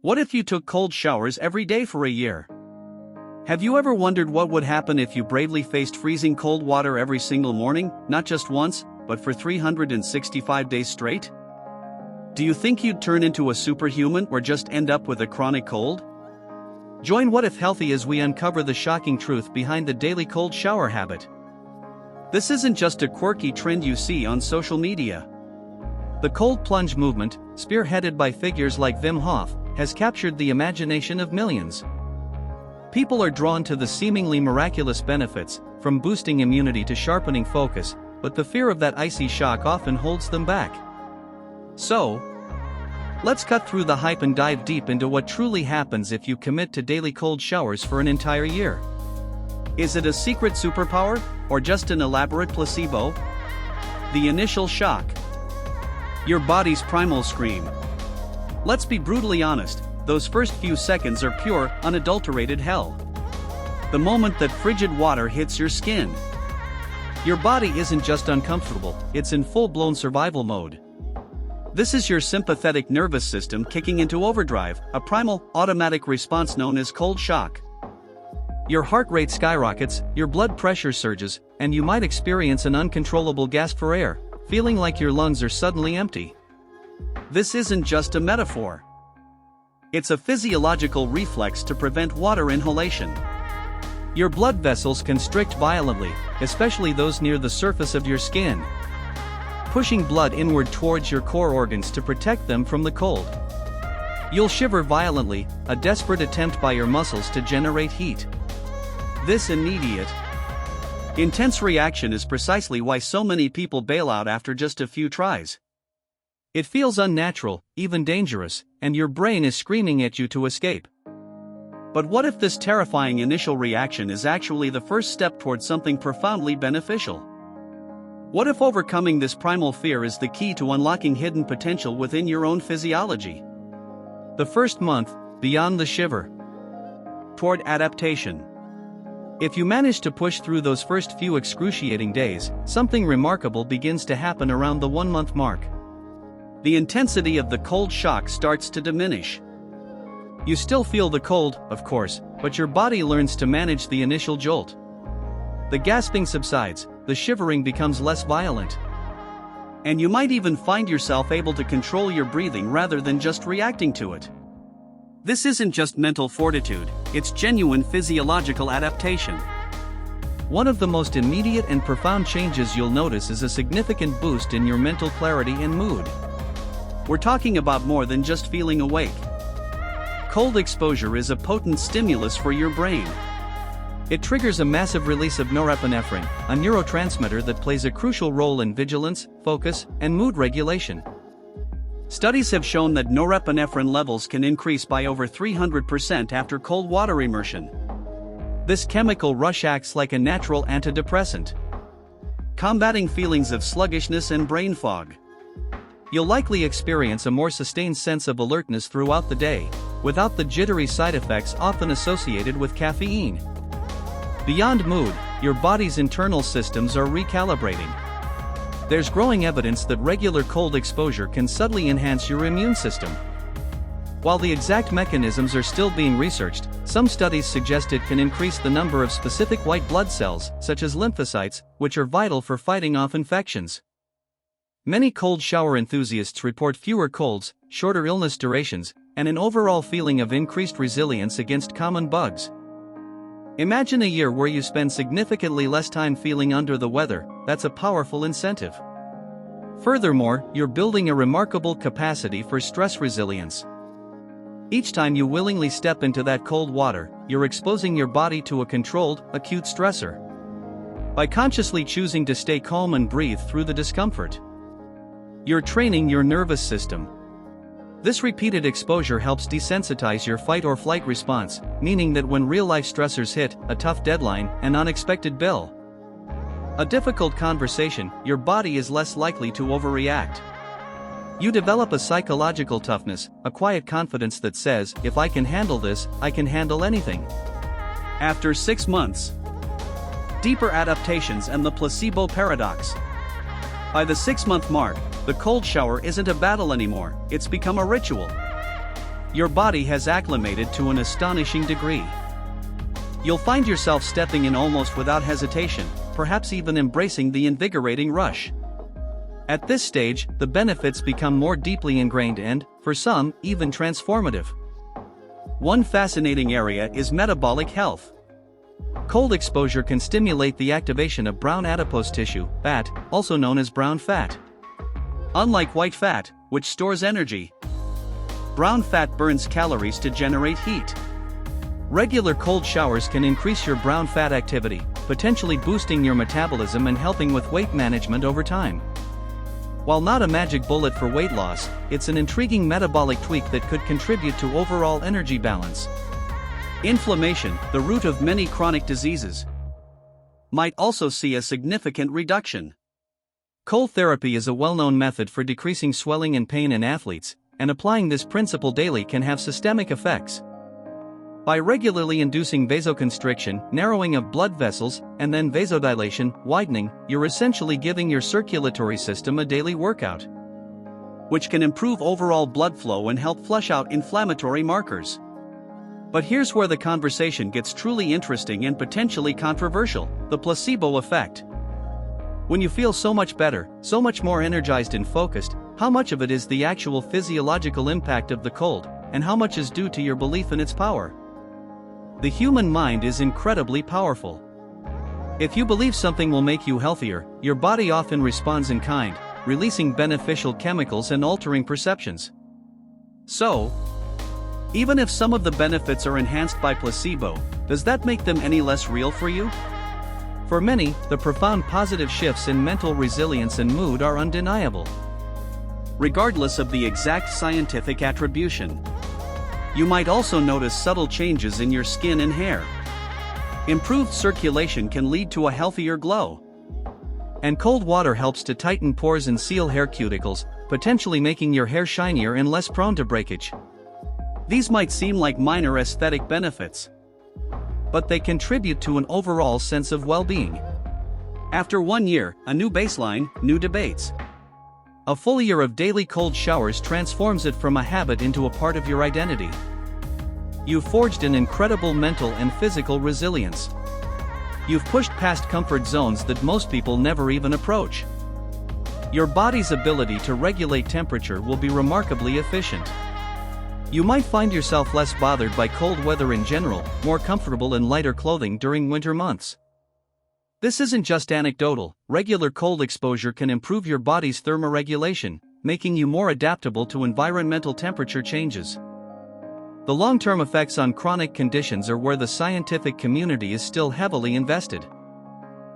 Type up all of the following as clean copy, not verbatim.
What if you took cold showers every day for a year? Have you ever wondered what would happen if you bravely faced freezing cold water every single morning, not just once, but for 365 days straight? Do you think you'd turn into a superhuman or just end up with a chronic cold? Join What If Healthy as we uncover the shocking truth behind the daily cold shower habit. This isn't just a quirky trend you see on social media. The cold plunge movement, spearheaded by figures like Wim Hof, has captured the imagination of millions. People are drawn to the seemingly miraculous benefits, from boosting immunity to sharpening focus, but the fear of that icy shock often holds them back. So, let's cut through the hype and dive deep into what truly happens if you commit to daily cold showers for an entire year. Is it a secret superpower, or just an elaborate placebo? The initial shock. Your body's primal scream. Let's be brutally honest, those first few seconds are pure, unadulterated hell. The moment that frigid water hits your skin. Your body isn't just uncomfortable, it's in full-blown survival mode. This is your sympathetic nervous system kicking into overdrive, a primal, automatic response known as cold shock. Your heart rate skyrockets, your blood pressure surges, and you might experience an uncontrollable gasp for air, feeling like your lungs are suddenly empty. This isn't just a metaphor. It's a physiological reflex to prevent water inhalation. Your blood vessels constrict violently, especially those near the surface of your skin, pushing blood inward towards your core organs to protect them from the cold. You'll shiver violently, a desperate attempt by your muscles to generate heat. This immediate, intense reaction is precisely why so many people bail out after just a few tries. It feels unnatural, even dangerous, and your brain is screaming at you to escape. But what if this terrifying initial reaction is actually the first step towards something profoundly beneficial? What if overcoming this primal fear is the key to unlocking hidden potential within your own physiology? The first month, beyond the shiver. Toward adaptation. If you manage to push through those first few excruciating days, something remarkable begins to happen around the 1-month mark. The intensity of the cold shock starts to diminish. You still feel the cold, of course, but your body learns to manage the initial jolt. The gasping subsides, the shivering becomes less violent. And you might even find yourself able to control your breathing rather than just reacting to it. This isn't just mental fortitude, it's genuine physiological adaptation. One of the most immediate and profound changes you'll notice is a significant boost in your mental clarity and mood. We're talking about more than just feeling awake. Cold exposure is a potent stimulus for your brain. It triggers a massive release of norepinephrine, a neurotransmitter that plays a crucial role in vigilance, focus, and mood regulation. Studies have shown that norepinephrine levels can increase by over 300% after cold water immersion. This chemical rush acts like a natural antidepressant, combating feelings of sluggishness and brain fog. You'll likely experience a more sustained sense of alertness throughout the day, without the jittery side effects often associated with caffeine. Beyond mood, your body's internal systems are recalibrating. There's growing evidence that regular cold exposure can subtly enhance your immune system. While the exact mechanisms are still being researched, some studies suggest it can increase the number of specific white blood cells, such as lymphocytes, which are vital for fighting off infections. Many cold shower enthusiasts report fewer colds, shorter illness durations, and an overall feeling of increased resilience against common bugs. Imagine a year where you spend significantly less time feeling under the weather. That's a powerful incentive. Furthermore, you're building a remarkable capacity for stress resilience. Each time you willingly step into that cold water, you're exposing your body to a controlled, acute stressor. By consciously choosing to stay calm and breathe through the discomfort, you're training your nervous system. This repeated exposure helps desensitize your fight-or-flight response, meaning that when real-life stressors hit, a tough deadline, an unexpected bill, a difficult conversation, your body is less likely to overreact. You develop a psychological toughness, a quiet confidence that says, if I can handle this, I can handle anything. After 6 months, deeper adaptations and the placebo paradox. By the 6-month mark, the cold shower isn't a battle anymore, it's become a ritual. your body has acclimated to an astonishing degree. You'll find yourself stepping in almost without hesitation, perhaps even embracing the invigorating rush. At this stage, the benefits become more deeply ingrained and, for some, even transformative. One fascinating area is metabolic health. Cold exposure can stimulate the activation of brown adipose tissue, fat, also known as brown fat. Unlike white fat, which stores energy, brown fat burns calories to generate heat. Regular cold showers can increase your brown fat activity, potentially boosting your metabolism and helping with weight management over time. While not a magic bullet for weight loss, it's an intriguing metabolic tweak that could contribute to overall energy balance. Inflammation, the root of many chronic diseases, might also see a significant reduction. Cold therapy is a well-known method for decreasing swelling and pain in athletes, and applying this principle daily can have systemic effects. By regularly inducing vasoconstriction, narrowing of blood vessels, and then vasodilation, widening, you're essentially giving your circulatory system a daily workout, which can improve overall blood flow and help flush out inflammatory markers. But here's where the conversation gets truly interesting and potentially controversial: the placebo effect. When you feel so much better, so much more energized and focused, how much of it is the actual physiological impact of the cold, and how much is due to your belief in its power? The human mind is incredibly powerful. If you believe something will make you healthier, your body often responds in kind, releasing beneficial chemicals and altering perceptions. So, even if some of the benefits are enhanced by placebo, does that make them any less real for you? For many, the profound positive shifts in mental resilience and mood are undeniable, regardless of the exact scientific attribution. You might also notice subtle changes in your skin and hair. Improved circulation can lead to a healthier glow. And cold water helps to tighten pores and seal hair cuticles, potentially making your hair shinier and less prone to breakage. These might seem like minor aesthetic benefits, but they contribute to an overall sense of well-being. After 1 year, a new baseline, new debates. A full year of daily cold showers transforms it from a habit into a part of your identity. You've forged an incredible mental and physical resilience. You've pushed past comfort zones that most people never even approach. Your body's ability to regulate temperature will be remarkably efficient. You might find yourself less bothered by cold weather in general, more comfortable in lighter clothing during winter months. This isn't just anecdotal. Regular cold exposure can improve your body's thermoregulation, making you more adaptable to environmental temperature changes. The long-term effects on chronic conditions are where the scientific community is still heavily invested.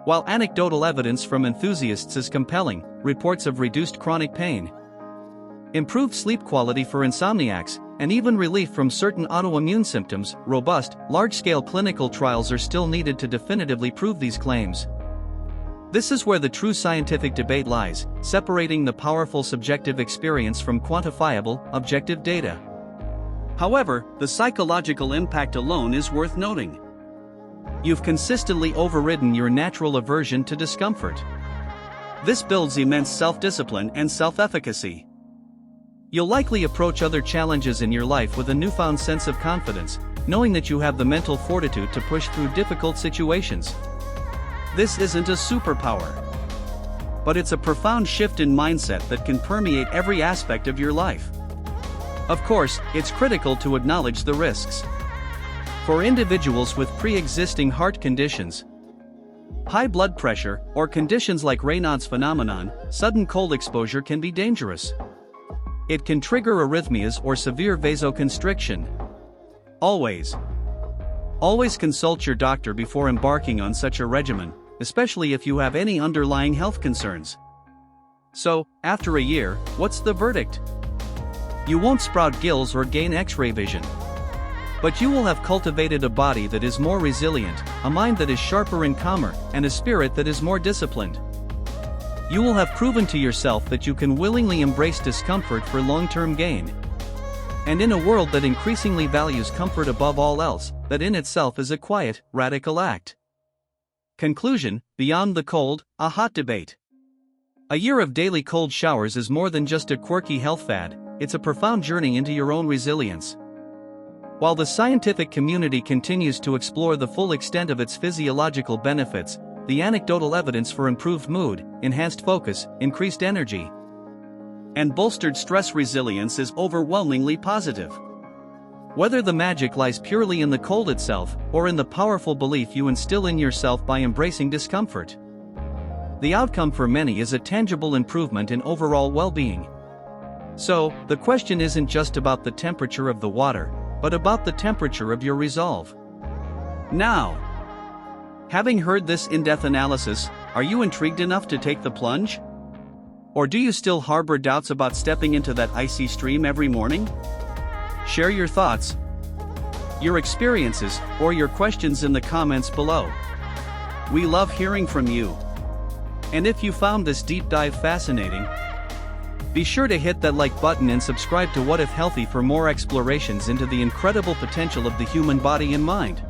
While anecdotal evidence from enthusiasts is compelling, reports of reduced chronic pain, improved sleep quality for insomniacs, and even relief from certain autoimmune symptoms, robust, large-scale clinical trials are still needed to definitively prove these claims. This is where the true scientific debate lies, separating the powerful subjective experience from quantifiable, objective data. However, the psychological impact alone is worth noting. You've consistently overridden your natural aversion to discomfort. This builds immense self-discipline and self-efficacy. You'll likely approach other challenges in your life with a newfound sense of confidence, knowing that you have the mental fortitude to push through difficult situations. This isn't a superpower, but it's a profound shift in mindset that can permeate every aspect of your life. Of course, it's critical to acknowledge the risks. For individuals with pre-existing heart conditions, high blood pressure, or conditions like Raynaud's phenomenon, sudden cold exposure can be dangerous. It can trigger arrhythmias or severe vasoconstriction. Always consult your doctor before embarking on such a regimen, especially if you have any underlying health concerns. So, after a year, what's the verdict? You won't sprout gills or gain X-ray vision, but you will have cultivated a body that is more resilient, a mind that is sharper and calmer, and a spirit that is more disciplined. You will have proven to yourself that you can willingly embrace discomfort for long-term gain. And in a world that increasingly values comfort above all else, that in itself is a quiet, radical act. Conclusion: beyond the cold, a hot debate. A year of daily cold showers is more than just a quirky health fad, it's a profound journey into your own resilience, While the scientific community continues to explore the full extent of its physiological benefits, the anecdotal evidence for improved mood, enhanced focus, increased energy, and bolstered stress resilience is overwhelmingly positive. Whether the magic lies purely in the cold itself, or in the powerful belief you instill in yourself by embracing discomfort, the outcome for many is a tangible improvement in overall well-being. So, the question isn't just about the temperature of the water, but about the temperature of your resolve. Now, having heard this in-depth analysis, are you intrigued enough to take the plunge? Or do you still harbor doubts about stepping into that icy stream every morning? Share your thoughts, your experiences, or your questions in the comments below. We love hearing from you. And if you found this deep dive fascinating, be sure to hit that like button and subscribe to What If Healthy for more explorations into the incredible potential of the human body and mind.